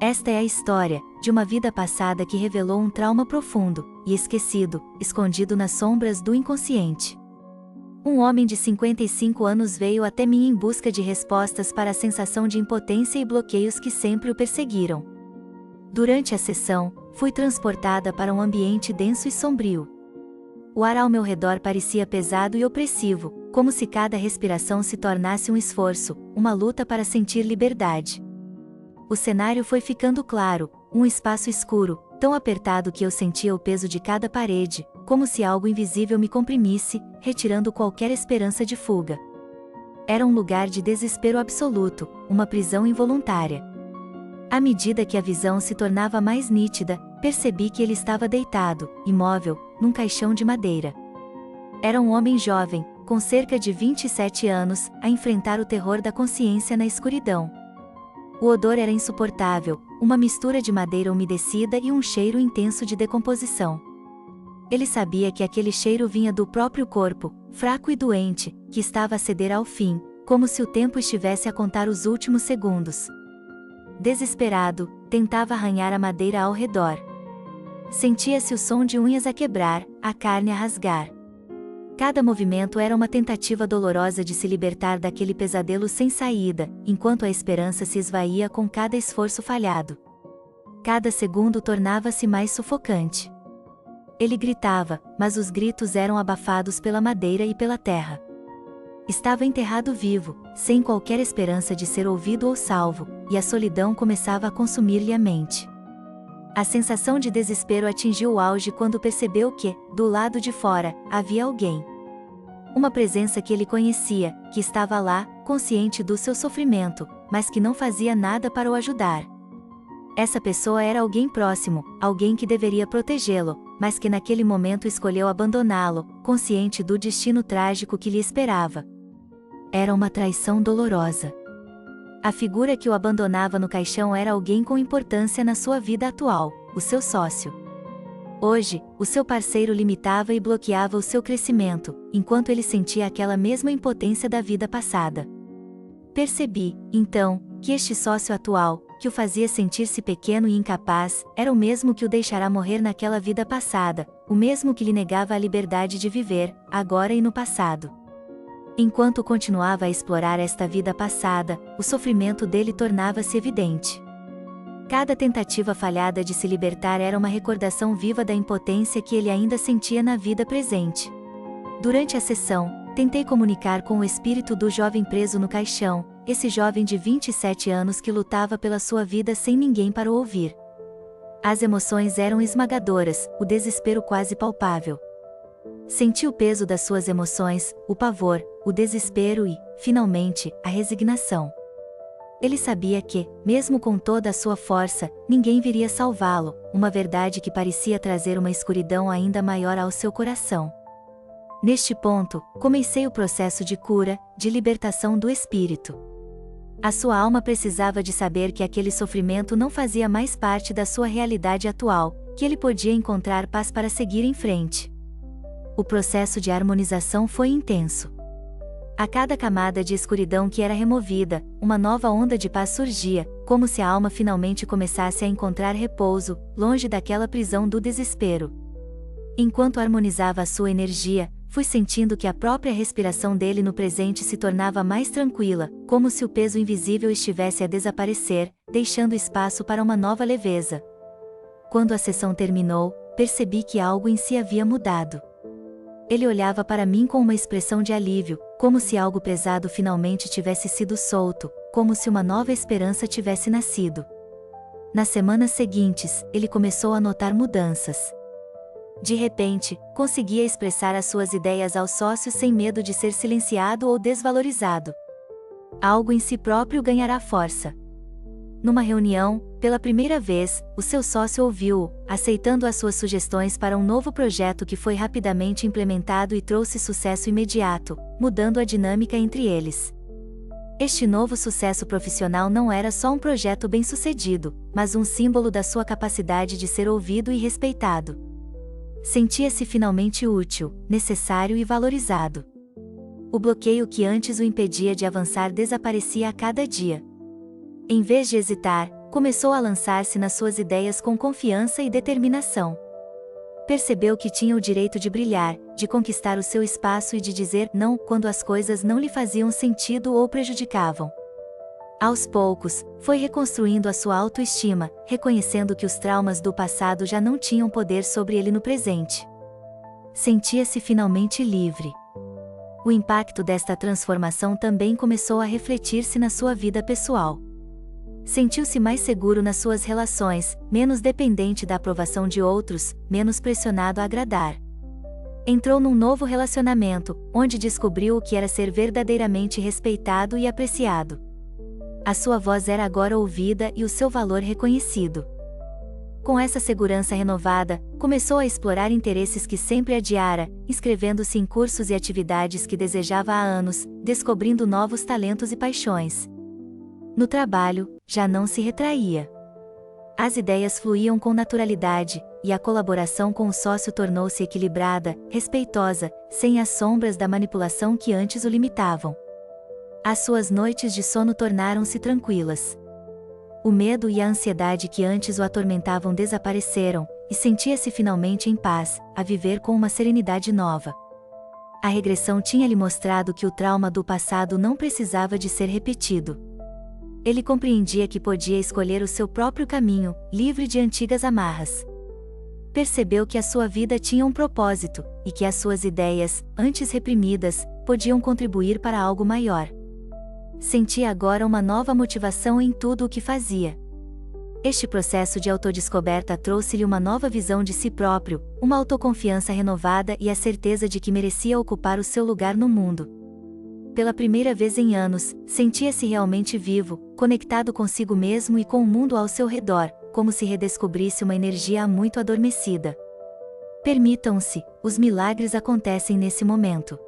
Esta é a história de uma vida passada que revelou um trauma profundo e esquecido, escondido nas sombras do inconsciente. Um homem de 55 anos veio até mim em busca de respostas para a sensação de impotência e bloqueios que sempre o perseguiram. Durante a sessão, fui transportada para um ambiente denso e sombrio. O ar ao meu redor parecia pesado e opressivo, como se cada respiração se tornasse um esforço, uma luta para sentir liberdade. O cenário foi ficando claro, um espaço escuro, tão apertado que eu sentia o peso de cada parede, como se algo invisível me comprimisse, retirando qualquer esperança de fuga. Era um lugar de desespero absoluto, uma prisão involuntária. À medida que a visão se tornava mais nítida, percebi que ele estava deitado, imóvel, num caixão de madeira. Era um homem jovem, com cerca de 27 anos, a enfrentar o terror da consciência na escuridão. O odor era insuportável, uma mistura de madeira umedecida e um cheiro intenso de decomposição. Ele sabia que aquele cheiro vinha do próprio corpo, fraco e doente, que estava a ceder ao fim, como se o tempo estivesse a contar os últimos segundos. Desesperado, tentava arranhar a madeira ao redor. Sentia-se o som de unhas a quebrar, a carne a rasgar. Cada movimento era uma tentativa dolorosa de se libertar daquele pesadelo sem saída, enquanto a esperança se esvaía com cada esforço falhado. Cada segundo tornava-se mais sufocante. Ele gritava, mas os gritos eram abafados pela madeira e pela terra. Estava enterrado vivo, sem qualquer esperança de ser ouvido ou salvo, e a solidão começava a consumir-lhe a mente. A sensação de desespero atingiu o auge quando percebeu que, do lado de fora, havia alguém. Uma presença que ele conhecia, que estava lá, consciente do seu sofrimento, mas que não fazia nada para o ajudar. Essa pessoa era alguém próximo, alguém que deveria protegê-lo, mas que naquele momento escolheu abandoná-lo, consciente do destino trágico que lhe esperava. Era uma traição dolorosa. A figura que o abandonava no caixão era alguém com importância na sua vida atual, o seu sócio. Hoje, o seu parceiro limitava e bloqueava o seu crescimento, enquanto ele sentia aquela mesma impotência da vida passada. Percebi, então, que este sócio atual, que o fazia sentir-se pequeno e incapaz, era o mesmo que o deixará morrer naquela vida passada, o mesmo que lhe negava a liberdade de viver, agora e no passado. Enquanto continuava a explorar esta vida passada, o sofrimento dele tornava-se evidente. Cada tentativa falhada de se libertar era uma recordação viva da impotência que ele ainda sentia na vida presente. Durante a sessão, tentei comunicar com o espírito do jovem preso no caixão, esse jovem de 27 anos que lutava pela sua vida sem ninguém para o ouvir. As emoções eram esmagadoras, o desespero quase palpável. Senti o peso das suas emoções, o pavor, o desespero e, finalmente, a resignação. Ele sabia que, mesmo com toda a sua força, ninguém viria salvá-lo, uma verdade que parecia trazer uma escuridão ainda maior ao seu coração. Neste ponto, comecei o processo de cura, de libertação do espírito. A sua alma precisava de saber que aquele sofrimento não fazia mais parte da sua realidade atual, que ele podia encontrar paz para seguir em frente. O processo de harmonização foi intenso. A cada camada de escuridão que era removida, uma nova onda de paz surgia, como se a alma finalmente começasse a encontrar repouso, longe daquela prisão do desespero. Enquanto harmonizava a sua energia, fui sentindo que a própria respiração dele no presente se tornava mais tranquila, como se o peso invisível estivesse a desaparecer, deixando espaço para uma nova leveza. Quando a sessão terminou, percebi que algo em si havia mudado. Ele olhava para mim com uma expressão de alívio, como se algo pesado finalmente tivesse sido solto, como se uma nova esperança tivesse nascido. Nas semanas seguintes, ele começou a notar mudanças. De repente, conseguia expressar as suas ideias aos sócios sem medo de ser silenciado ou desvalorizado. Algo em si próprio ganhará força. Numa reunião, pela primeira vez, o seu sócio ouviu-o, aceitando as suas sugestões para um novo projeto que foi rapidamente implementado e trouxe sucesso imediato, mudando a dinâmica entre eles. Este novo sucesso profissional não era só um projeto bem-sucedido, mas um símbolo da sua capacidade de ser ouvido e respeitado. Sentia-se finalmente útil, necessário e valorizado. O bloqueio que antes o impedia de avançar desaparecia a cada dia. Em vez de hesitar, começou a lançar-se nas suas ideias com confiança e determinação. Percebeu que tinha o direito de brilhar, de conquistar o seu espaço e de dizer não quando as coisas não lhe faziam sentido ou prejudicavam. Aos poucos, foi reconstruindo a sua autoestima, reconhecendo que os traumas do passado já não tinham poder sobre ele no presente. Sentia-se finalmente livre. O impacto desta transformação também começou a refletir-se na sua vida pessoal. Sentiu-se mais seguro nas suas relações, menos dependente da aprovação de outros, menos pressionado a agradar. Entrou num novo relacionamento, onde descobriu o que era ser verdadeiramente respeitado e apreciado. A sua voz era agora ouvida e o seu valor reconhecido. Com essa segurança renovada, começou a explorar interesses que sempre adiara, inscrevendo-se em cursos e atividades que desejava há anos, descobrindo novos talentos e paixões. No trabalho, já não se retraía. As ideias fluíam com naturalidade, e a colaboração com o sócio tornou-se equilibrada, respeitosa, sem as sombras da manipulação que antes o limitavam. As suas noites de sono tornaram-se tranquilas. O medo e a ansiedade que antes o atormentavam desapareceram, e sentia-se finalmente em paz, a viver com uma serenidade nova. A regressão tinha lhe mostrado que o trauma do passado não precisava de ser repetido. Ele compreendia que podia escolher o seu próprio caminho, livre de antigas amarras. Percebeu que a sua vida tinha um propósito, e que as suas ideias, antes reprimidas, podiam contribuir para algo maior. Sentia agora uma nova motivação em tudo o que fazia. Este processo de autodescoberta trouxe-lhe uma nova visão de si próprio, uma autoconfiança renovada e a certeza de que merecia ocupar o seu lugar no mundo. Pela primeira vez em anos, sentia-se realmente vivo, conectado consigo mesmo e com o mundo ao seu redor, como se redescobrisse uma energia há muito adormecida. Permitam-se, os milagres acontecem nesse momento.